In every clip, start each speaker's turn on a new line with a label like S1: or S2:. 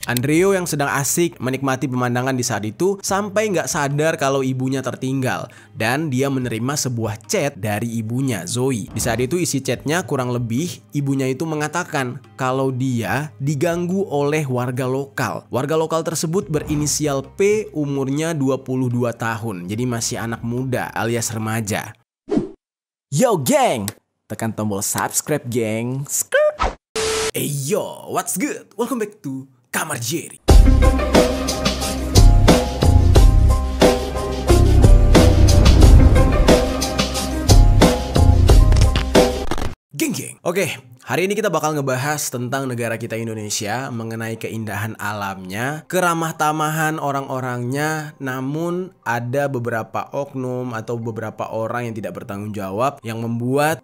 S1: Andreo yang sedang asik menikmati pemandangan di saat itu sampai nggak sadar kalau ibunya tertinggal dan dia menerima sebuah chat dari ibunya, Zoe. Di saat itu isi chatnya kurang lebih ibunya itu mengatakan kalau dia diganggu oleh warga lokal. Warga lokal tersebut berinisial P, umurnya 22 tahun, jadi masih anak muda alias remaja. Yo geng, tekan tombol subscribe geng. Hey yo, what's good? Welcome back to Kamar Jerry. Geng. Oke, hari ini kita bakal ngebahas tentang negara kita Indonesia, mengenai keindahan alamnya, keramah tamahan orang-orangnya, namun ada beberapa oknum atau beberapa orang yang tidak bertanggung jawab yang membuat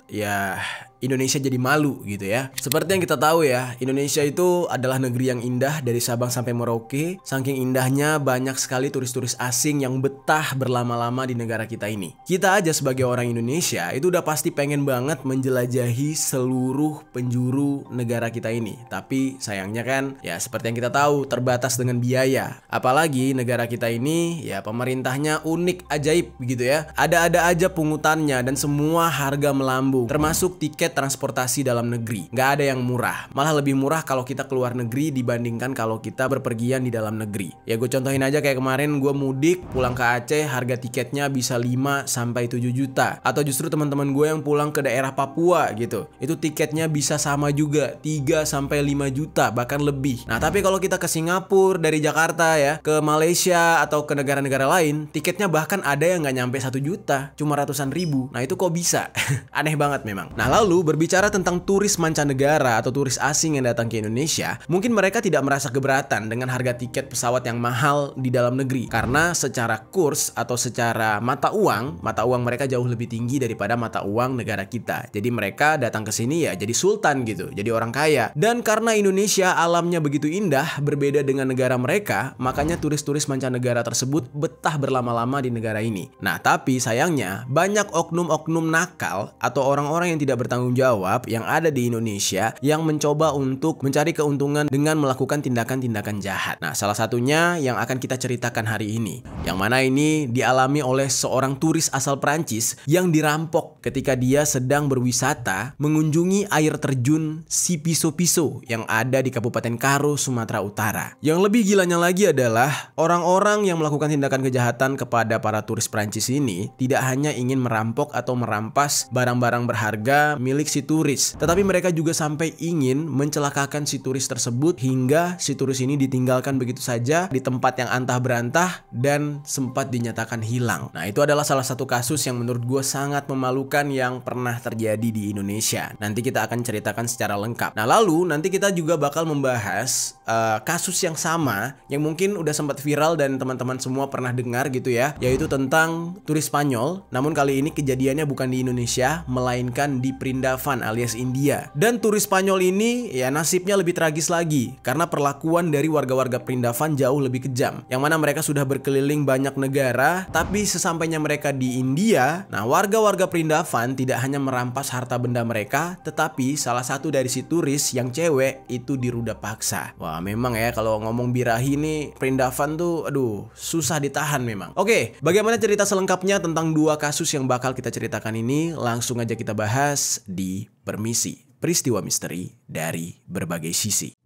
S1: Indonesia jadi malu gitu ya. Seperti yang kita tahu ya, Indonesia itu adalah negeri yang indah dari Sabang sampai Merauke. Saking indahnya banyak sekali turis-turis asing yang betah berlama-lama di negara kita ini. Kita aja sebagai orang Indonesia itu udah pasti pengen banget menjelajahi seluruh penjuru negara kita ini. Tapi sayangnya kan ya seperti yang kita tahu terbatas dengan biaya. Apalagi negara kita ini ya pemerintahnya unik ajaib gitu ya. Ada-ada aja pungutannya dan semua harga melambung. Termasuk tiket transportasi dalam negeri. Nggak ada yang murah. Malah lebih murah kalau kita keluar negeri dibandingkan kalau kita berpergian di dalam negeri. Ya gue contohin aja kayak kemarin gue mudik pulang ke Aceh, harga tiketnya bisa 5 sampai 7 juta. Atau justru teman-teman gue yang pulang ke daerah Papua gitu. Itu tiketnya bisa sama juga 3 sampai 5 juta bahkan lebih. Nah, tapi kalau kita ke Singapura dari Jakarta ya, ke Malaysia atau ke negara-negara lain, tiketnya bahkan ada yang nggak nyampe 1 juta, cuma ratusan ribu. Nah, itu kok bisa? Aneh banget memang. Nah, lalu berbicara tentang turis mancanegara atau turis asing yang datang ke Indonesia, mungkin mereka tidak merasa keberatan dengan harga tiket pesawat yang mahal di dalam negeri karena secara kurs atau secara mata uang mereka jauh lebih tinggi daripada mata uang negara kita. Jadi mereka datang ke sini ya jadi sultan gitu, jadi orang kaya. Dan karena Indonesia alamnya begitu indah, berbeda dengan negara mereka, makanya turis-turis mancanegara tersebut betah berlama-lama di negara ini. Nah, tapi sayangnya banyak oknum-oknum nakal atau orang-orang yang tidak bertanggung jawab yang ada di Indonesia yang mencoba untuk mencari keuntungan dengan melakukan tindakan-tindakan jahat. Nah, salah satunya yang akan kita ceritakan hari ini, yang mana ini dialami oleh seorang turis asal Prancis yang dirampok ketika dia sedang berwisata mengunjungi air terjun Sipiso-Piso yang ada di Kabupaten Karo, Sumatera Utara. Yang lebih gilanya lagi adalah orang-orang yang melakukan tindakan kejahatan kepada para turis Prancis ini tidak hanya ingin merampok atau merampas barang-barang berharga milik si turis, tetapi mereka juga sampai ingin mencelakakan si turis tersebut hingga si turis ini ditinggalkan begitu saja di tempat yang antah berantah dan sempat dinyatakan hilang. Nah, itu adalah salah satu kasus yang menurut gue sangat memalukan yang pernah terjadi di Indonesia. Nanti kita akan ceritakan secara lengkap. Nah, lalu nanti kita juga bakal membahas kasus yang sama yang mungkin udah sempat viral dan teman-teman semua pernah dengar gitu ya, yaitu tentang turis Spanyol. Namun kali ini kejadiannya bukan di Indonesia, melainkan di Prindavan alias India. Dan turis Spanyol ini ya nasibnya lebih tragis lagi karena perlakuan dari warga-warga Prindavan jauh lebih kejam. Yang mana mereka sudah berkeliling banyak negara, tapi sesampainya mereka di India, nah warga-warga Prindavan tidak hanya merampas harta benda mereka, tetapi salah satu dari si turis yang cewek itu diruda paksa. Wah, memang ya kalau ngomong birahi nih Prindavan tuh susah ditahan memang. Oke, bagaimana cerita selengkapnya tentang dua kasus yang bakal kita ceritakan ini? Langsung aja kita bahas di Permisi, peristiwa misteri dari berbagai sisi.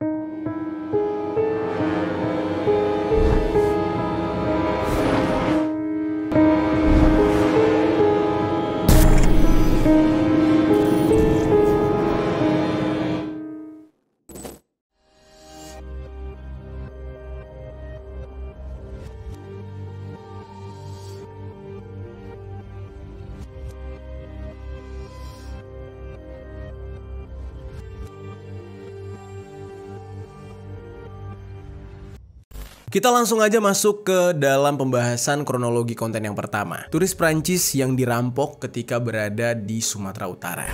S1: Kita langsung aja masuk ke dalam pembahasan kronologi konten yang pertama. Turis Prancis yang dirampok ketika berada di Sumatera Utara.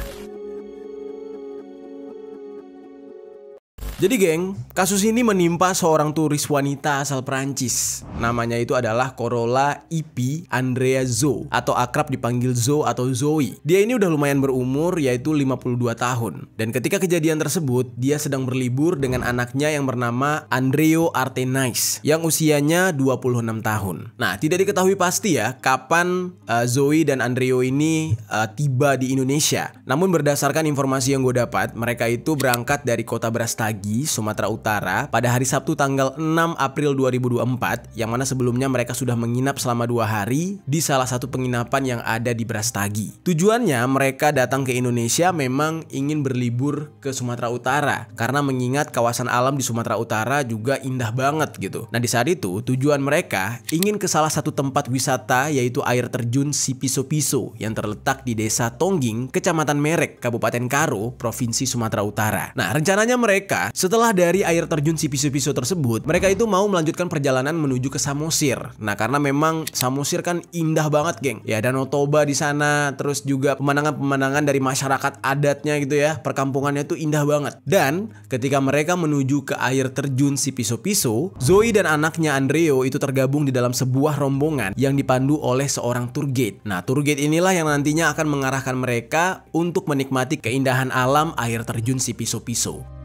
S1: Jadi geng, kasus ini menimpa seorang turis wanita asal Prancis. Namanya itu adalah Carola Ipy Andrea Zo, atau akrab dipanggil Zo atau Zoe. Dia ini udah lumayan berumur, yaitu 52 tahun. Dan ketika kejadian tersebut, dia sedang berlibur dengan anaknya yang bernama Andreo Artenais, yang usianya 26 tahun. Nah, tidak diketahui pasti ya kapan Zoe dan Andreo ini tiba di Indonesia. Namun berdasarkan informasi yang gue dapat, mereka itu berangkat dari kota Brastagi, Sumatera Utara pada hari Sabtu tanggal 6 April 2024, yang mana sebelumnya mereka sudah menginap selama 2 hari di salah satu penginapan yang ada di Brastagi. Tujuannya mereka datang ke Indonesia memang ingin berlibur ke Sumatera Utara, karena mengingat kawasan alam di Sumatera Utara juga indah banget gitu. Nah, di saat itu tujuan mereka ingin ke salah satu tempat wisata, yaitu air terjun Sipiso-Piso yang terletak di Desa Tongging, Kecamatan Merek, Kabupaten Karo, Provinsi Sumatera Utara. Nah, rencananya mereka setelah dari air terjun Sipiso-Piso tersebut, mereka itu mau melanjutkan perjalanan menuju ke Samosir. Nah, karena memang Samosir kan indah banget, geng. Ya, Danau Toba di sana, terus juga pemandangan-pemandangan dari masyarakat adatnya gitu ya. Perkampungannya itu indah banget. Dan ketika mereka menuju ke air terjun Sipiso-Piso, Zoe dan anaknya Andreo itu tergabung di dalam sebuah rombongan yang dipandu oleh seorang tour guide. Nah, tour guide inilah yang nantinya akan mengarahkan mereka untuk menikmati keindahan alam air terjun Sipiso-Piso.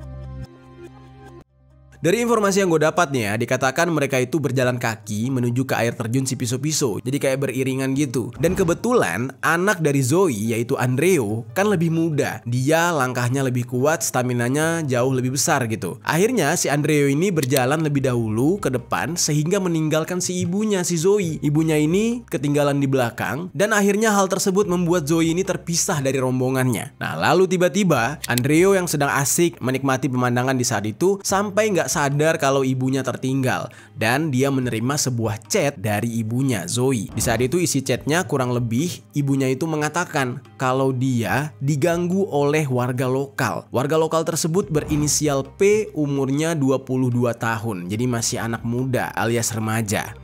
S1: Dari informasi yang gue dapat nih ya, dikatakan mereka itu berjalan kaki menuju ke air terjun Sipiso-Piso. Jadi kayak beriringan gitu. Dan kebetulan anak dari Zoe, yaitu Andreo, kan lebih muda. Dia langkahnya lebih kuat, staminanya jauh lebih besar gitu. Akhirnya si Andreo ini berjalan lebih dahulu ke depan sehingga meninggalkan si ibunya, si Zoe. Ibunya ini ketinggalan di belakang, dan akhirnya hal tersebut membuat Zoe ini terpisah dari rombongannya. Nah, lalu tiba-tiba Andreo yang sedang asik menikmati pemandangan di saat itu sampai nggak sadar kalau ibunya tertinggal, dan dia menerima sebuah chat dari ibunya, Zoe. Di saat itu isi chatnya kurang lebih ibunya itu mengatakan kalau dia diganggu oleh warga lokal. Warga lokal tersebut berinisial P, umurnya 22 tahun, jadi masih anak muda alias remaja.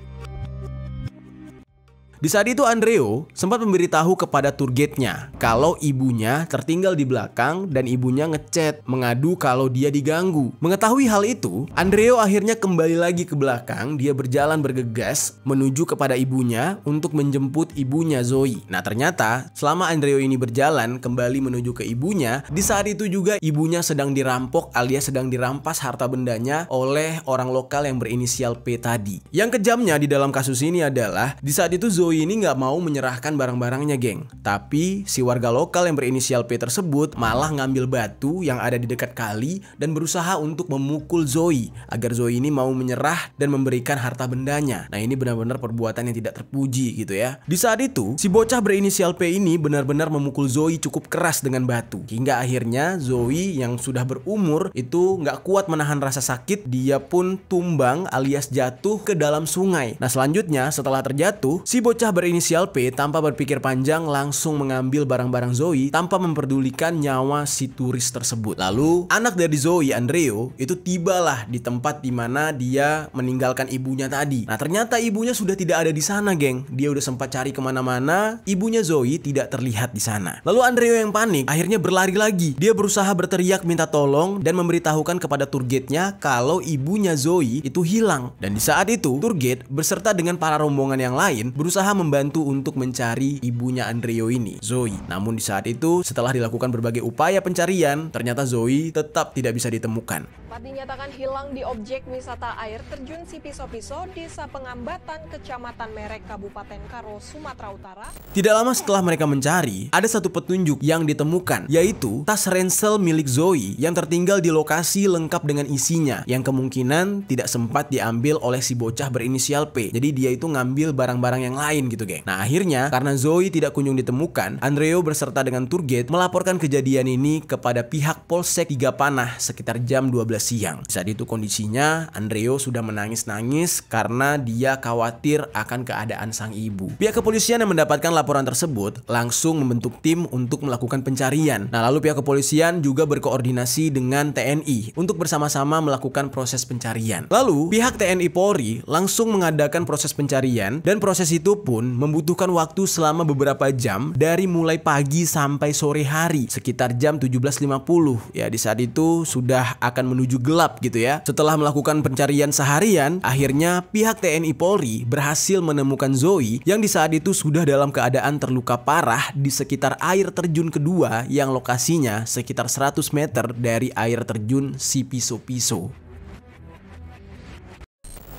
S1: Di saat itu Andreo sempat memberitahu kepada tour guide-nya kalau ibunya tertinggal di belakang dan ibunya ngechat mengadu kalau dia diganggu. Mengetahui hal itu, Andreo akhirnya kembali lagi ke belakang. Dia berjalan bergegas menuju kepada ibunya untuk menjemput ibunya, Zoe. Nah, ternyata selama Andreo ini berjalan kembali menuju ke ibunya, di saat itu juga ibunya sedang dirampok alias sedang dirampas harta bendanya oleh orang lokal yang berinisial P tadi. Yang kejamnya di dalam kasus ini adalah di saat itu Zoe ini nggak mau menyerahkan barang-barangnya, geng. Tapi si warga lokal yang berinisial P tersebut malah ngambil batu yang ada di dekat kali dan berusaha untuk memukul Zoe agar Zoe ini mau menyerah dan memberikan harta bendanya. Nah, ini benar-benar perbuatan yang tidak terpuji gitu ya. Di saat itu si bocah berinisial P ini benar-benar memukul Zoe cukup keras dengan batu, hingga akhirnya Zoe yang sudah berumur itu nggak kuat menahan rasa sakit. Dia pun tumbang alias jatuh ke dalam sungai. Nah, selanjutnya setelah terjatuh, si bocah berinisial P tanpa berpikir panjang langsung mengambil barang-barang Zoe tanpa memperdulikan nyawa si turis tersebut. Lalu anak dari Zoe, Andreo, itu tibalah di tempat dimana dia meninggalkan ibunya tadi. Nah, ternyata ibunya sudah tidak ada di sana, geng. Dia udah sempat cari kemana-mana, ibunya Zoe tidak terlihat di sana. Lalu Andreo yang panik akhirnya berlari lagi. Dia berusaha berteriak minta tolong dan memberitahukan kepada tour guide-nya kalau ibunya Zoe itu hilang. Dan di saat itu tour guide beserta dengan para rombongan yang lain berusaha membantu untuk mencari ibunya Andreo ini, Zoe. Namun di saat itu setelah dilakukan berbagai upaya pencarian, ternyata Zoe tetap tidak bisa ditemukan.
S2: Dinyatakan hilang di objek wisata air terjun Sipiso-Piso, Desa Pengambatan, Kecamatan Merek, Kabupaten Karo, Sumatera Utara.
S1: Tidak lama setelah mereka mencari, ada satu petunjuk yang ditemukan, yaitu tas ransel milik Zoe yang tertinggal di lokasi lengkap dengan isinya, yang kemungkinan tidak sempat diambil oleh si bocah berinisial P. Jadi dia itu ngambil barang-barang yang lain gitu, geng. Nah, akhirnya karena Zoe tidak kunjung ditemukan, Andreo berserta dengan tour guide melaporkan kejadian ini kepada pihak Polsek Tiga Panah sekitar jam 12 siang. Saat itu kondisinya Andreo sudah menangis-nangis karena dia khawatir akan keadaan sang ibu. Pihak kepolisian yang mendapatkan laporan tersebut langsung membentuk tim untuk melakukan pencarian. Nah, lalu pihak kepolisian juga berkoordinasi dengan TNI untuk bersama-sama melakukan proses pencarian. Lalu pihak TNI Polri langsung mengadakan proses pencarian, dan proses itu pun membutuhkan waktu selama beberapa jam dari mulai pagi sampai sore hari sekitar jam 17.50. Ya, di saat itu sudah akan menuju gelap gitu ya. Setelah melakukan pencarian seharian, akhirnya pihak TNI Polri berhasil menemukan Zoe yang di saat itu sudah dalam keadaan terluka parah di sekitar air terjun kedua yang lokasinya sekitar 100 meter dari air terjun si Piso-Piso.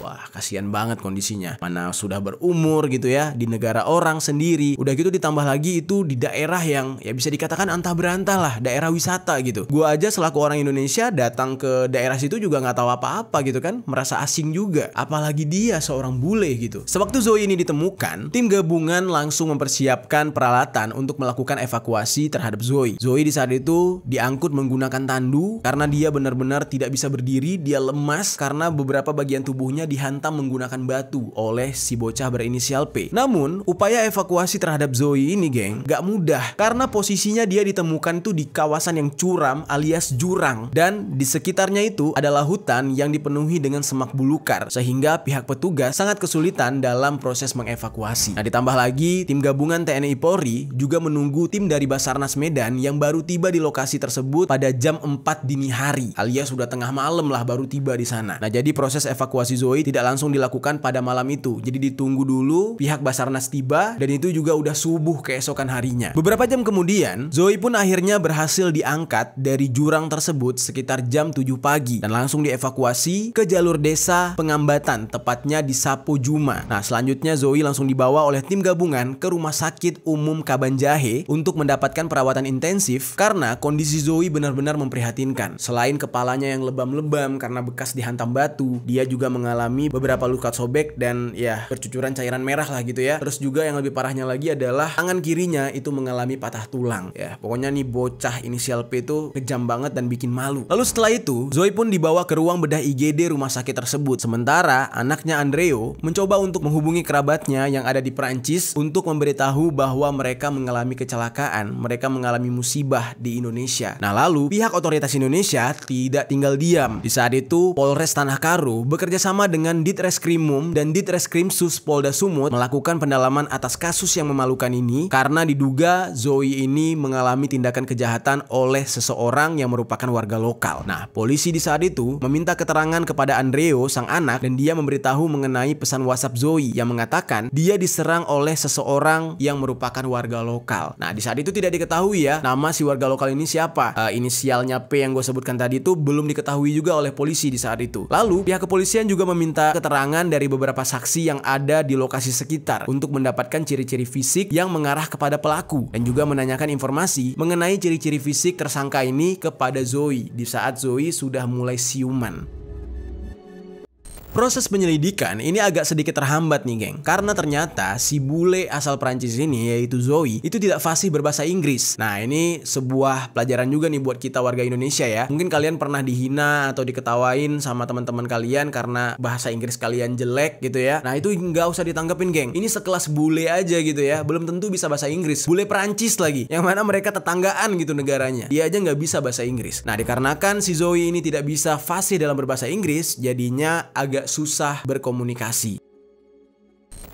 S1: Wah, kasihan banget kondisinya. Mana sudah berumur gitu ya, di negara orang sendiri. Udah gitu ditambah lagi itu di daerah yang ya bisa dikatakan antah berantah lah, daerah wisata gitu. Gua aja selaku orang Indonesia datang ke daerah situ juga nggak tahu apa-apa gitu kan, merasa asing juga. Apalagi dia seorang bule gitu. Sewaktu Zoe ini ditemukan, tim gabungan langsung mempersiapkan peralatan untuk melakukan evakuasi terhadap Zoe. Zoe di saat itu diangkut menggunakan tandu karena dia benar-benar tidak bisa berdiri, dia lemas karena beberapa bagian tubuhnya dihantam menggunakan batu oleh si bocah berinisial P. Namun, upaya evakuasi terhadap Zoe ini, geng, gak mudah karena posisinya dia ditemukan tuh di kawasan yang curam alias jurang dan di sekitarnya itu adalah hutan yang dipenuhi dengan semak belukar sehingga pihak petugas sangat kesulitan dalam proses mengevakuasi. Nah, ditambah lagi tim gabungan TNI Polri juga menunggu tim dari Basarnas Medan yang baru tiba di lokasi tersebut pada jam 4 dini hari alias sudah tengah malam lah baru tiba di sana. Nah, jadi proses evakuasi Zoe tidak langsung dilakukan pada malam itu. Jadi ditunggu dulu pihak Basarnas tiba dan itu juga udah subuh keesokan harinya. Beberapa jam kemudian, Zoe pun akhirnya berhasil diangkat dari jurang tersebut sekitar jam 7 pagi dan langsung dievakuasi ke jalur desa Pengambatan, tepatnya di Sapo Juma. Nah, selanjutnya Zoe langsung dibawa oleh tim gabungan ke Rumah Sakit Umum Kabanjahe untuk mendapatkan perawatan intensif karena kondisi Zoe benar-benar memprihatinkan. Selain kepalanya yang lebam-lebam karena bekas dihantam batu, dia juga mengalami beberapa luka sobek dan ya bercucuran cairan merah lah gitu ya. Terus juga yang lebih parahnya lagi adalah tangan kirinya itu mengalami patah tulang. Ya, pokoknya nih bocah inisial P itu kejam banget dan bikin malu. Lalu setelah itu, Zoe pun dibawa ke ruang bedah IGD rumah sakit tersebut. Sementara anaknya Andreo mencoba untuk menghubungi kerabatnya yang ada di Perancis untuk memberitahu bahwa mereka mengalami kecelakaan, mereka mengalami musibah di Indonesia. Nah, lalu pihak otoritas Indonesia tidak tinggal diam. Di saat itu, Polres Tanah Karo bekerja sama dengan Ditreskrimum dan Ditreskrimsus Polda Sumut melakukan pendalaman atas kasus yang memalukan ini karena diduga Zoe ini mengalami tindakan kejahatan oleh seseorang yang merupakan warga lokal. Nah, polisi di saat itu meminta keterangan kepada Andreo, sang anak, dan dia memberitahu mengenai pesan WhatsApp Zoe yang mengatakan dia diserang oleh seseorang yang merupakan warga lokal. Nah, di saat itu tidak diketahui ya nama si warga lokal ini siapa. Inisialnya P yang gue sebutkan tadi itu belum diketahui juga oleh polisi di saat itu. Lalu pihak kepolisian juga meminta keterangan dari beberapa saksi yang ada di lokasi sekitar untuk mendapatkan ciri-ciri fisik yang mengarah kepada pelaku dan juga menanyakan informasi mengenai ciri-ciri fisik tersangka ini kepada Zoe di saat Zoe sudah mulai siuman. Proses penyelidikan ini agak sedikit terhambat nih, geng, karena ternyata si bule asal Prancis ini yaitu Zoe itu tidak fasih berbahasa Inggris. Nah, ini sebuah pelajaran juga nih buat kita warga Indonesia ya. Mungkin kalian pernah dihina atau diketawain sama teman-teman kalian karena bahasa Inggris kalian jelek gitu ya. Nah, itu nggak usah ditanggepin, geng. Ini sekelas bule aja gitu ya, belum tentu bisa bahasa Inggris. Bule Prancis lagi, yang mana mereka tetanggaan gitu negaranya. Dia aja nggak bisa bahasa Inggris. Nah, dikarenakan si Zoe ini tidak bisa fasih dalam berbahasa Inggris, jadinya agak susah berkomunikasi.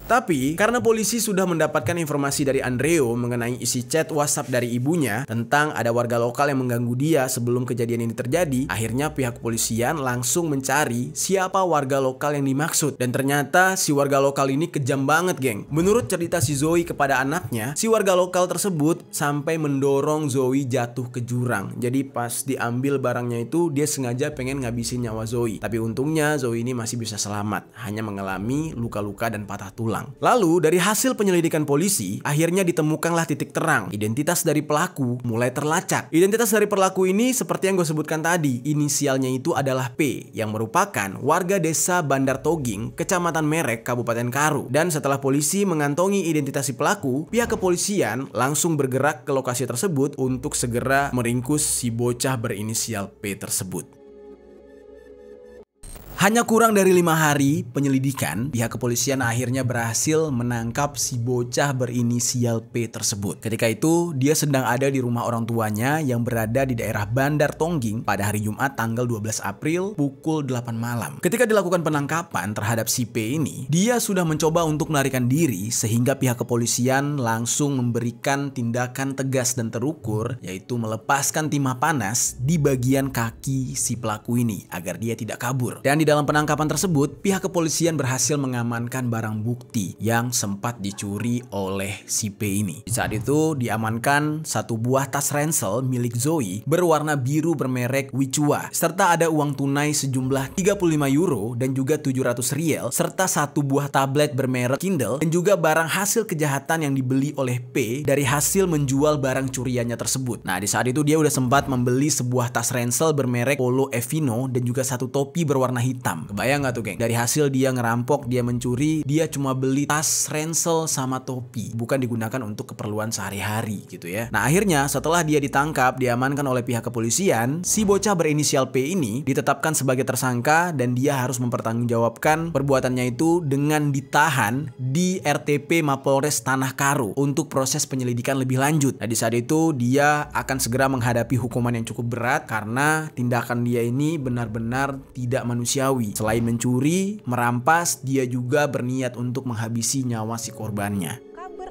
S1: Tapi karena polisi sudah mendapatkan informasi dari Andreo mengenai isi chat WhatsApp dari ibunya tentang ada warga lokal yang mengganggu dia sebelum kejadian ini terjadi, akhirnya pihak kepolisian langsung mencari siapa warga lokal yang dimaksud. Dan ternyata si warga lokal ini kejam banget, geng. Menurut cerita si Zoe kepada anaknya, si warga lokal tersebut sampai mendorong Zoe jatuh ke jurang. Jadi pas diambil barangnya itu dia sengaja pengen ngabisin nyawa Zoe. Tapi untungnya Zoe ini masih bisa selamat, hanya mengalami luka-luka dan patah tulang. Lalu dari hasil penyelidikan polisi, akhirnya ditemukanlah titik terang. Identitas dari pelaku mulai terlacak. Identitas dari pelaku ini seperti yang gue sebutkan tadi, inisialnya itu adalah P, yang merupakan warga desa Bandar Toging, Kecamatan Merek, Kabupaten Karo. Dan setelah polisi mengantongi identitas si pelaku, pihak kepolisian langsung bergerak ke lokasi tersebut untuk segera meringkus si bocah berinisial P tersebut. Hanya kurang dari 5 hari penyelidikan, pihak kepolisian akhirnya berhasil menangkap si bocah berinisial P tersebut. Ketika itu, dia sedang ada di rumah orang tuanya yang berada di daerah Bandar Tongging pada hari Jumat tanggal 12 April pukul 8 malam. Ketika dilakukan penangkapan terhadap si P ini, dia sudah mencoba untuk melarikan diri sehingga pihak kepolisian langsung memberikan tindakan tegas dan terukur, yaitu melepaskan timah panas di bagian kaki si pelaku ini agar dia tidak kabur. Dan di dalam penangkapan tersebut, pihak kepolisian berhasil mengamankan barang bukti yang sempat dicuri oleh si P ini. Di saat itu diamankan satu buah tas ransel milik Zoe berwarna biru bermerek Wichua, serta ada uang tunai sejumlah 35 euro dan juga 700 riel, serta satu buah tablet bermerek Kindle dan juga barang hasil kejahatan yang dibeli oleh P dari hasil menjual barang curiannya tersebut. Nah, di saat itu dia udah sempat membeli sebuah tas ransel bermerek Polo Evino dan juga satu topi berwarna hitam. Kebayang gak tuh geng? Dari hasil dia ngerampok, dia mencuri, dia cuma beli tas ransel sama topi, bukan digunakan untuk keperluan sehari-hari gitu ya. Nah, akhirnya setelah dia ditangkap, diamankan oleh pihak kepolisian, si bocah berinisial P ini ditetapkan sebagai tersangka dan dia harus mempertanggungjawabkan perbuatannya itu dengan ditahan di RTP Mapolres Tanah Karo untuk proses penyelidikan lebih lanjut. Nah, di saat itu dia akan segera menghadapi hukuman yang cukup berat karena tindakan dia ini benar-benar tidak manusiawi. Selain mencuri, merampas, dia juga berniat untuk menghabisi nyawa si korbannya.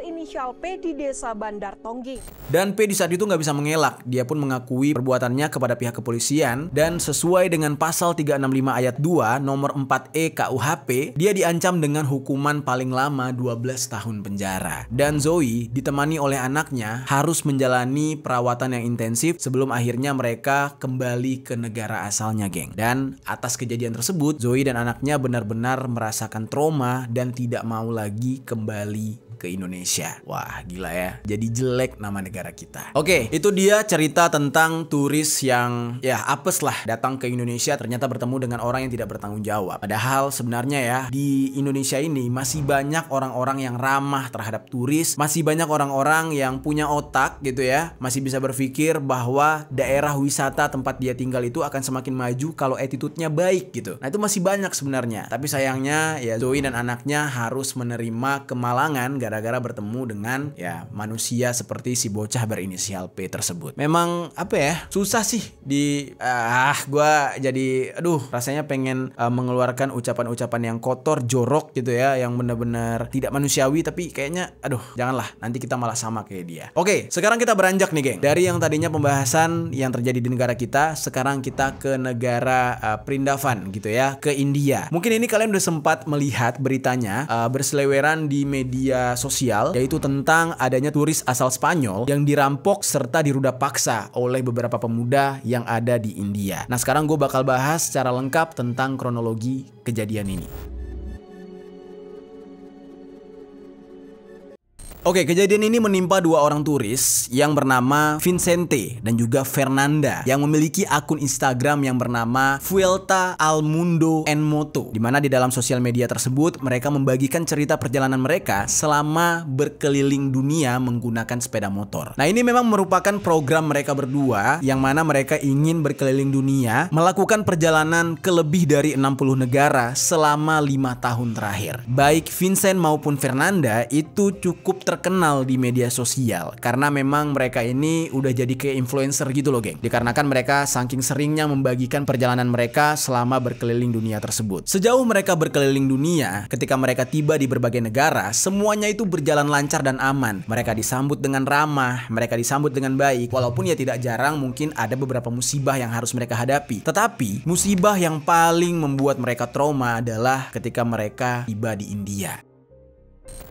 S2: Inisial P di desa Bandar Tongging.
S1: Dan P di saat itu nggak bisa mengelak. Dia pun mengakui perbuatannya kepada pihak kepolisian dan sesuai dengan pasal 365 ayat 2 nomor 4E KUHP, dia diancam dengan hukuman paling lama 12 tahun penjara. Dan Zoe ditemani oleh anaknya harus menjalani perawatan yang intensif sebelum akhirnya mereka kembali ke negara asalnya, geng. Dan atas kejadian tersebut, Zoe dan anaknya benar-benar merasakan trauma dan tidak mau lagi kembali ke Indonesia. Wah, gila ya. Jadi jelek nama negara kita. Oke, itu dia cerita tentang turis yang ya apes lah datang ke Indonesia ternyata bertemu dengan orang yang tidak bertanggung jawab. Padahal sebenarnya ya di Indonesia ini masih banyak orang-orang yang ramah terhadap turis, masih banyak orang-orang yang punya otak gitu ya, masih bisa berpikir bahwa daerah wisata tempat dia tinggal itu akan semakin maju kalau attitude-nya baik gitu. Nah, itu masih banyak sebenarnya. Tapi sayangnya ya Zoe dan anaknya harus menerima kemalangan gara-gara bertemu dengan ya manusia seperti si bocah berinisial P tersebut. Memang apa ya, susah sih gua jadi rasanya pengen mengeluarkan ucapan-ucapan yang kotor, jorok gitu ya, yang benar-benar tidak manusiawi, tapi kayaknya janganlah, nanti kita malah sama kayak dia. Oke, sekarang kita beranjak nih geng. Dari yang tadinya pembahasan yang terjadi di negara kita, sekarang kita ke negara Perindavan gitu ya, ke India. Mungkin ini kalian udah sempat melihat beritanya berseliweran di media sosial, yaitu tentang adanya turis asal Spanyol yang dirampok serta diruda paksa oleh beberapa pemuda yang ada di India. Nah, sekarang gue bakal bahas secara lengkap tentang kronologi kejadian ini. Oke, kejadian ini menimpa dua orang turis yang bernama Vincente dan juga Fernanda yang memiliki akun Instagram yang bernama Vuelta al Mundo en Moto, di mana di dalam sosial media tersebut mereka membagikan cerita perjalanan mereka selama berkeliling dunia menggunakan sepeda motor. Nah, ini memang merupakan program mereka berdua yang mana mereka ingin berkeliling dunia, melakukan perjalanan ke lebih dari 60 negara selama 5 tahun terakhir. Baik Vincent maupun Fernanda itu cukup terkenal di media sosial karena memang mereka ini udah jadi kayak influencer gitu loh, geng. Dikarenakan mereka saking seringnya membagikan perjalanan mereka selama berkeliling dunia tersebut. Sejauh mereka berkeliling dunia, ketika mereka tiba di berbagai negara, semuanya itu berjalan lancar dan aman. Mereka disambut dengan ramah, mereka disambut dengan baik, walaupun ya tidak jarang mungkin ada beberapa musibah yang harus mereka hadapi. Tetapi musibah yang paling membuat mereka trauma adalah ketika mereka tiba di India.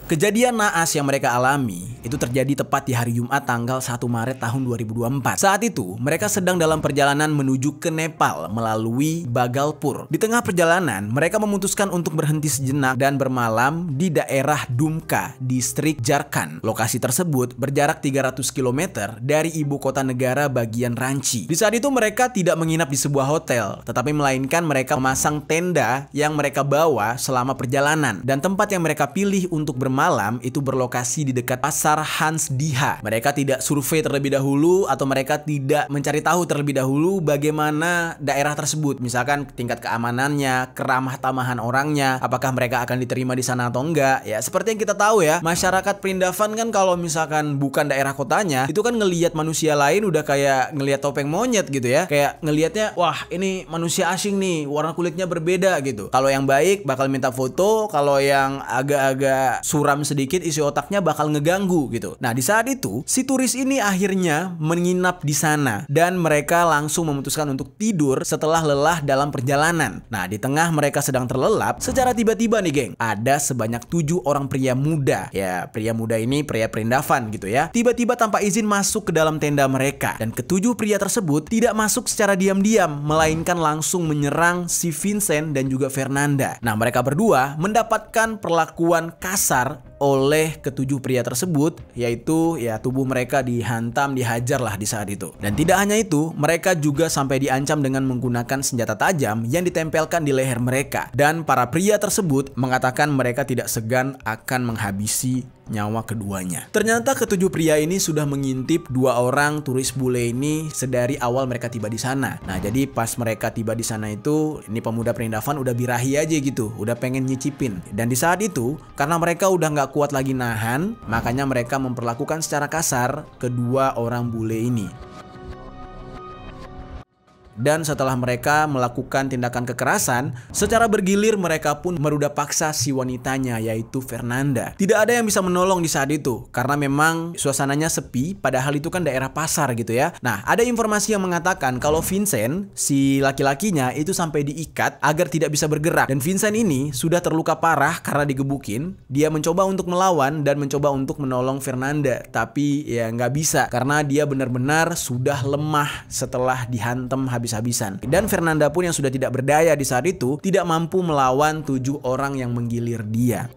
S1: Kejadian naas yang mereka alami itu terjadi tepat di hari Jumat tanggal 1 Maret tahun 2024. Saat itu, mereka sedang dalam perjalanan menuju ke Nepal melalui Bhagalpur. Di tengah perjalanan, mereka memutuskan untuk berhenti sejenak dan bermalam di daerah Dumka, distrik Jharkhand. Lokasi tersebut berjarak 300 km dari ibu kota negara bagian Ranchi. Di saat itu mereka tidak menginap di sebuah hotel, tetapi melainkan mereka memasang tenda yang mereka bawa selama perjalanan. Dan tempat yang mereka pilih untuk bermalam malam itu berlokasi di dekat pasar Hans Diha. Mereka tidak survei terlebih dahulu atau mereka tidak mencari tahu terlebih dahulu bagaimana daerah tersebut. Misalkan tingkat keamanannya, keramah tamahan orangnya, apakah mereka akan diterima di sana atau enggak. Ya seperti yang kita tahu ya, masyarakat Perindavan kan kalau misalkan bukan daerah kotanya, itu kan ngelihat manusia lain udah kayak ngelihat topeng monyet gitu ya. Kayak ngelihatnya, wah ini manusia asing nih, warna kulitnya berbeda gitu. Kalau yang baik bakal minta foto, kalau yang agak-agak suram sedikit isi otaknya bakal ngeganggu gitu. Nah di saat itu si turis ini akhirnya menginap di sana dan mereka langsung memutuskan untuk tidur setelah lelah dalam perjalanan. Nah di tengah mereka sedang terlelap, secara tiba-tiba nih geng, ada sebanyak 7 orang pria muda. Ya pria muda ini pria Perindavan gitu ya. Tiba-tiba tanpa izin masuk ke dalam tenda mereka, dan ketujuh pria tersebut tidak masuk secara diam-diam, melainkan langsung menyerang si Vincent dan juga Fernanda. Nah mereka berdua mendapatkan perlakuan kasar oleh ketujuh pria tersebut, yaitu ya tubuh mereka dihantam, dihajar lah di saat itu. Dan tidak hanya itu, mereka juga sampai diancam dengan menggunakan senjata tajam yang ditempelkan di leher mereka. Dan para pria tersebut mengatakan mereka tidak segan akan menghabisi nyawa keduanya. Ternyata ketujuh pria ini sudah mengintip 2 orang turis bule ini sedari awal mereka tiba di sana. Nah, jadi pas mereka tiba di sana itu, ini pemuda Perindavan udah birahi aja gitu, udah pengen nyicipin. Dan di saat itu, karena mereka udah nggak kuat lagi nahan, makanya mereka memperlakukan secara kasar kedua orang bule ini. Dan setelah mereka melakukan tindakan kekerasan, secara bergilir mereka pun meruda paksa si wanitanya, yaitu Fernanda. Tidak ada yang bisa menolong di saat itu, karena memang suasananya sepi, padahal itu kan daerah pasar gitu ya. Nah, ada informasi yang mengatakan kalau Vincent, si laki-lakinya itu sampai diikat agar tidak bisa bergerak. Dan Vincent ini sudah terluka parah karena digebukin. Dia mencoba untuk melawan dan mencoba untuk menolong Fernanda, tapi ya nggak bisa, karena dia benar-benar sudah lemah setelah dihantam habis-habisan. Dan Fernanda pun yang sudah tidak berdaya di saat itu tidak mampu melawan 7 orang yang menggilir dia.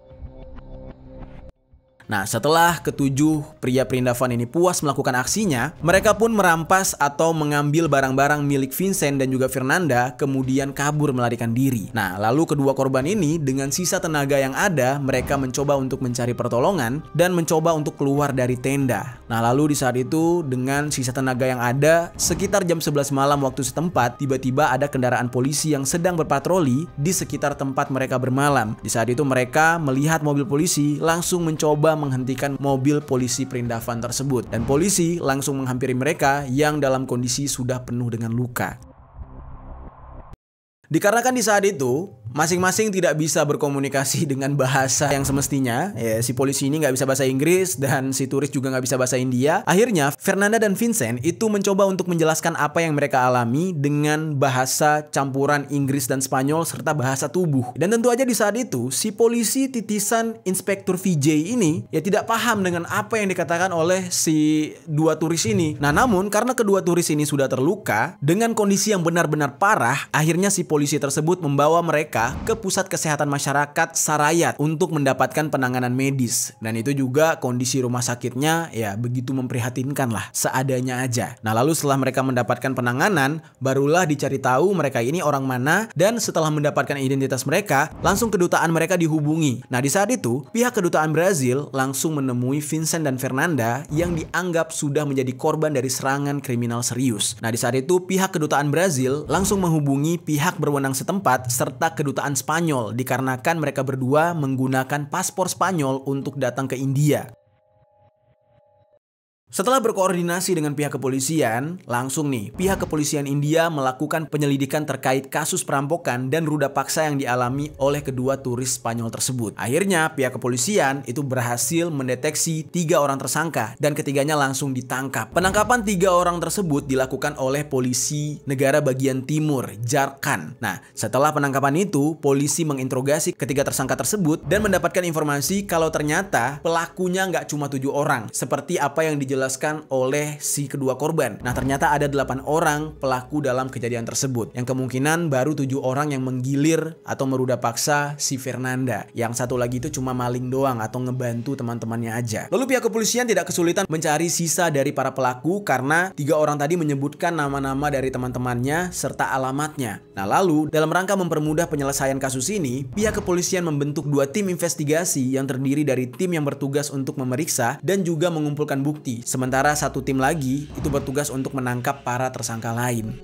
S1: Nah, setelah ketujuh pria Perindavan ini puas melakukan aksinya, mereka pun merampas atau mengambil barang-barang milik Vincent dan juga Fernanda, kemudian kabur melarikan diri. Nah, lalu kedua korban ini dengan sisa tenaga yang ada, mereka mencoba untuk mencari pertolongan dan mencoba untuk keluar dari tenda. Nah, lalu di saat itu dengan sisa tenaga yang ada, sekitar jam 11 malam waktu setempat, tiba-tiba ada kendaraan polisi yang sedang berpatroli di sekitar tempat mereka bermalam. Di saat itu mereka melihat mobil polisi, langsung mencoba menghentikan mobil polisi Perindavan tersebut, dan polisi langsung menghampiri mereka yang dalam kondisi sudah penuh dengan luka. Dikarenakan di saat itu masing-masing tidak bisa berkomunikasi dengan bahasa yang semestinya, ya, si polisi ini nggak bisa bahasa Inggris dan si turis juga nggak bisa bahasa India. Akhirnya Fernanda dan Vincent itu mencoba untuk menjelaskan apa yang mereka alami dengan bahasa campuran Inggris dan Spanyol serta bahasa tubuh. Dan tentu aja di saat itu si polisi titisan Inspektur VJ ini ya tidak paham dengan apa yang dikatakan oleh si dua turis ini. Nah, namun karena kedua turis ini sudah terluka dengan kondisi yang benar-benar parah, akhirnya si polisi tersebut membawa mereka ke Pusat Kesehatan Masyarakat Sarayat untuk mendapatkan penanganan medis. Dan itu juga kondisi rumah sakitnya ya begitu memprihatinkan lah, seadanya aja. Nah, lalu setelah mereka mendapatkan penanganan, barulah dicari tahu mereka ini orang mana, dan setelah mendapatkan identitas mereka, langsung kedutaan mereka dihubungi. Nah, di saat itu pihak kedutaan Brazil langsung menemui Vincent dan Fernanda yang dianggap sudah menjadi korban dari serangan kriminal serius. Nah, di saat itu pihak kedutaan Brazil langsung menghubungi pihak berwenang setempat serta kedutaan Spanyol, dikarenakan mereka berdua menggunakan paspor Spanyol untuk datang ke India. Setelah berkoordinasi dengan pihak kepolisian, langsung nih pihak kepolisian India melakukan penyelidikan terkait kasus perampokan dan ruda paksa yang dialami oleh kedua turis Spanyol tersebut. Akhirnya pihak kepolisian itu berhasil mendeteksi 3 orang tersangka dan ketiganya langsung ditangkap. Penangkapan 3 orang tersebut dilakukan oleh polisi negara bagian timur, Jharkhand. Nah, setelah penangkapan itu, polisi menginterogasi ketiga tersangka tersebut dan mendapatkan informasi kalau ternyata pelakunya nggak cuma 7 orang, seperti apa yang dijelaskan dijelaskan oleh si kedua korban. Nah, ternyata ada 8 orang pelaku dalam kejadian tersebut, yang kemungkinan baru 7 orang yang menggilir atau meruda paksa si Fernanda. Yang satu lagi itu cuma maling doang atau ngebantu teman-temannya aja. Lalu pihak kepolisian tidak kesulitan mencari sisa dari para pelaku karena 3 orang tadi menyebutkan nama-nama dari teman-temannya serta alamatnya. Nah, lalu dalam rangka mempermudah penyelesaian kasus ini, pihak kepolisian membentuk 2 tim investigasi yang terdiri dari tim yang bertugas untuk memeriksa dan juga mengumpulkan bukti. Sementara satu tim lagi itu bertugas untuk menangkap para tersangka lain.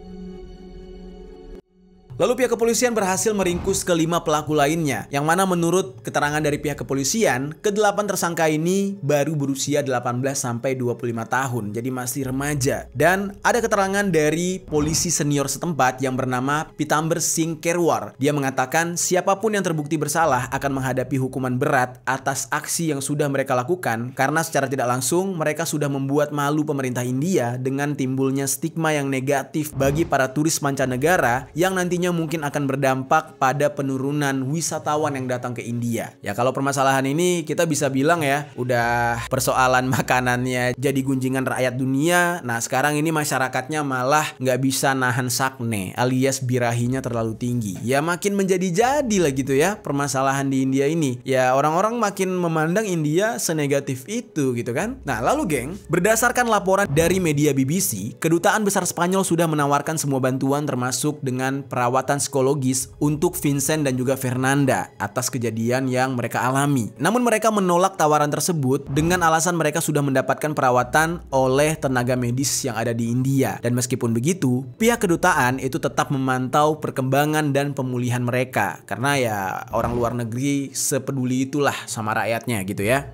S1: Lalu pihak kepolisian berhasil meringkus ke-5 pelaku lainnya, yang mana menurut keterangan dari pihak kepolisian, ke-8 tersangka ini baru berusia 18 sampai 25 tahun, jadi masih remaja. Dan ada keterangan dari polisi senior setempat yang bernama Pitamber Singh Kerwar. Dia mengatakan siapapun yang terbukti bersalah akan menghadapi hukuman berat atas aksi yang sudah mereka lakukan, karena secara tidak langsung mereka sudah membuat malu pemerintah India dengan timbulnya stigma yang negatif bagi para turis mancanegara yang nantinya mungkin akan berdampak pada penurunan wisatawan yang datang ke India. Ya, kalau permasalahan ini kita bisa bilang ya, udah persoalan makanannya jadi gunjingan rakyat dunia. Nah, sekarang ini masyarakatnya malah nggak bisa nahan sakne alias birahinya terlalu tinggi. Ya, makin menjadi-jadi lah gitu ya permasalahan di India ini. Ya, orang-orang makin memandang India senegatif itu gitu kan. Nah, lalu geng, berdasarkan laporan dari media BBC, Kedutaan Besar Spanyol sudah menawarkan semua bantuan termasuk dengan perawatan psikologis untuk Vincent dan juga Fernanda atas kejadian yang mereka alami. Namun mereka menolak tawaran tersebut dengan alasan mereka sudah mendapatkan perawatan oleh tenaga medis yang ada di India. Dan meskipun begitu, pihak kedutaan itu tetap memantau perkembangan dan pemulihan mereka. Karena ya orang luar negeri sepeduli itulah sama rakyatnya gitu ya.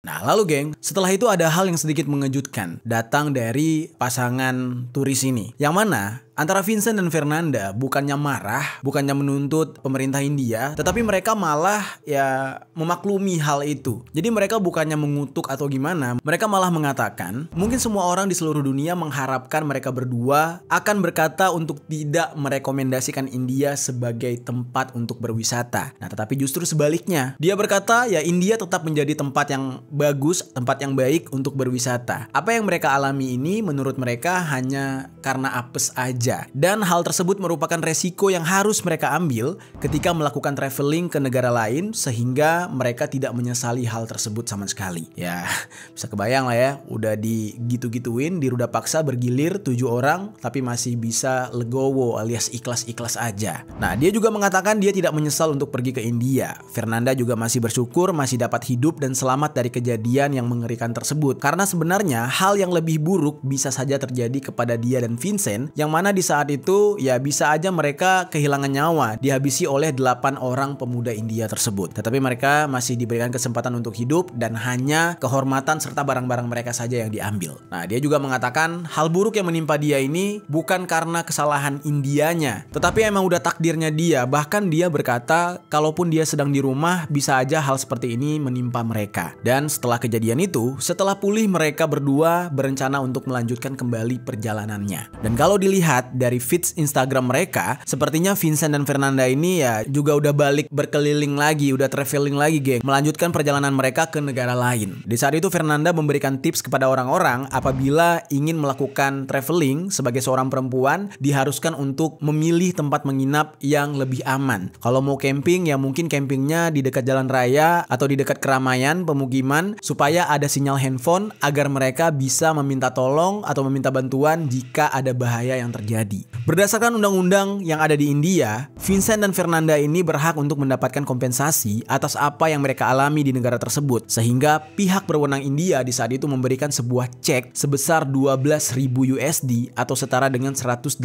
S1: Nah, lalu geng, setelah itu ada hal yang sedikit mengejutkan datang dari pasangan turis ini. Yang mana antara Vincent dan Fernanda bukannya marah, bukannya menuntut pemerintah India, tetapi mereka malah ya memaklumi hal itu. Jadi mereka bukannya mengutuk atau gimana, mereka malah mengatakan mungkin semua orang di seluruh dunia mengharapkan mereka berdua akan berkata untuk tidak merekomendasikan India sebagai tempat untuk berwisata. Nah, tetapi justru sebaliknya, dia berkata ya India tetap menjadi tempat yang bagus, tempat yang baik untuk berwisata. Apa yang mereka alami ini menurut mereka hanya karena apes aja. Dan hal tersebut merupakan resiko yang harus mereka ambil ketika melakukan traveling ke negara lain sehingga mereka tidak menyesali hal tersebut sama sekali. Ya, bisa kebayang lah ya, udah digitu-gituin, diruda paksa bergilir 7 orang tapi masih bisa legowo alias ikhlas-ikhlas aja. Nah, dia juga mengatakan dia tidak menyesal untuk pergi ke India. Fernanda juga masih bersyukur masih dapat hidup dan selamat dari kejadian yang mengerikan tersebut. Karena sebenarnya hal yang lebih buruk bisa saja terjadi kepada dia dan Vincent, yang mana di saat itu ya bisa aja mereka kehilangan nyawa dihabisi oleh 8 orang pemuda India tersebut. Tetapi mereka masih diberikan kesempatan untuk hidup dan hanya kehormatan serta barang-barang mereka saja yang diambil. Nah, dia juga mengatakan hal buruk yang menimpa dia ini bukan karena kesalahan Indianya, tetapi emang udah takdirnya dia. Bahkan dia berkata kalaupun dia sedang di rumah bisa aja hal seperti ini menimpa mereka. Dan setelah kejadian itu, setelah pulih mereka berdua berencana untuk melanjutkan kembali perjalanannya. Dan kalau dilihat dari feeds Instagram mereka, sepertinya Vincent dan Fernanda ini ya juga udah balik berkeliling lagi, udah traveling lagi geng, melanjutkan perjalanan mereka ke negara lain. Di saat itu Fernanda memberikan tips kepada orang-orang apabila ingin melakukan traveling sebagai seorang perempuan diharuskan untuk memilih tempat menginap yang lebih aman. Kalau mau camping ya mungkin campingnya di dekat jalan raya atau di dekat keramaian pemukiman supaya ada sinyal handphone agar mereka bisa meminta tolong atau meminta bantuan jika ada bahaya yang terjadi. Berdasarkan undang-undang yang ada di India, Vincent dan Fernanda ini berhak untuk mendapatkan kompensasi atas apa yang mereka alami di negara tersebut. Sehingga pihak berwenang India di saat itu memberikan sebuah cek sebesar 12.000 USD atau setara dengan 187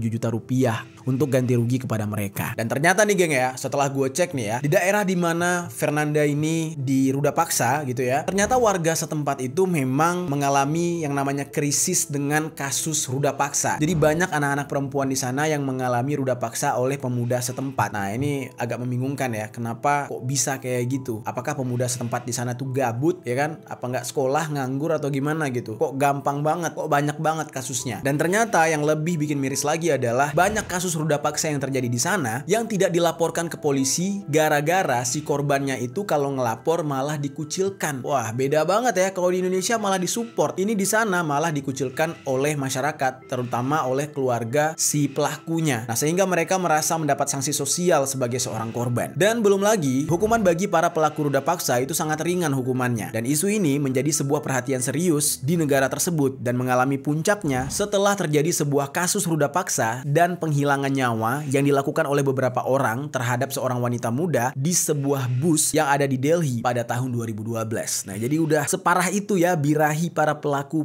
S1: juta rupiah untuk ganti rugi kepada mereka. Dan ternyata nih geng ya, setelah gue cek nih ya, di daerah di mana Fernanda ini diruda paksa gitu ya, ternyata warga setempat itu memang mengalami yang namanya krisis dengan kasus ruda paksa. Jadi banyak banyak anak-anak perempuan di sana yang mengalami ruda paksa oleh pemuda setempat. Nah, ini agak membingungkan ya. Kenapa kok bisa kayak gitu? Apakah pemuda setempat di sana tuh gabut ya kan? Apa nggak sekolah, nganggur atau gimana gitu? Kok gampang banget, kok banyak banget kasusnya. Dan ternyata yang lebih bikin miris lagi adalah banyak kasus ruda paksa yang terjadi di sana yang tidak dilaporkan ke polisi gara-gara si korbannya itu kalau ngelapor malah dikucilkan. Wah, beda banget ya. Kalau di Indonesia malah disupport. Ini di sana malah dikucilkan oleh masyarakat, terutama oleh keluarga si pelakunya. Nah, sehingga mereka merasa mendapat sanksi sosial sebagai seorang korban. Dan belum lagi, hukuman bagi para pelaku ruda paksa itu sangat ringan hukumannya. Dan isu ini menjadi sebuah perhatian serius di negara tersebut dan mengalami puncaknya setelah terjadi sebuah kasus ruda paksa dan penghilangan nyawa yang dilakukan oleh beberapa orang terhadap seorang wanita muda di sebuah bus yang ada di Delhi pada tahun 2012. Nah, jadi udah separah itu ya birahi para pelaku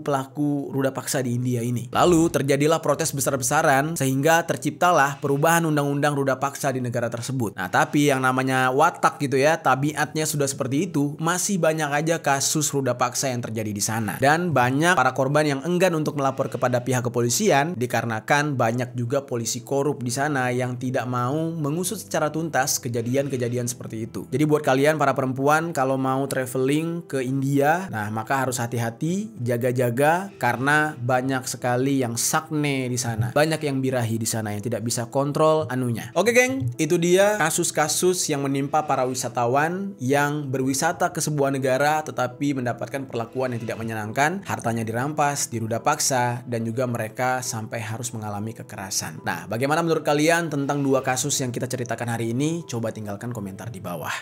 S1: ruda paksa di India ini. Lalu terjadilah protes besar-besaran sehingga terciptalah perubahan undang-undang ruda paksa di negara tersebut. Nah, tapi yang namanya watak gitu ya, tabiatnya sudah seperti itu, masih banyak aja kasus ruda paksa yang terjadi di sana. Dan banyak para korban yang enggan untuk melapor kepada pihak kepolisian dikarenakan banyak juga polisi korup di sana yang tidak mau mengusut secara tuntas kejadian-kejadian seperti itu. Jadi buat kalian para perempuan kalau mau traveling ke India, nah maka harus hati-hati, jaga-jaga karena banyak sekali yang sakne di sana. Banyak yang birahi di sana yang tidak bisa kontrol anunya. Oke, geng, itu dia kasus-kasus yang menimpa para wisatawan yang berwisata ke sebuah negara tetapi mendapatkan perlakuan yang tidak menyenangkan, hartanya dirampas, diruda paksa, dan juga mereka sampai harus mengalami kekerasan. Nah, bagaimana menurut kalian tentang dua kasus yang kita ceritakan hari ini? Coba tinggalkan komentar di bawah.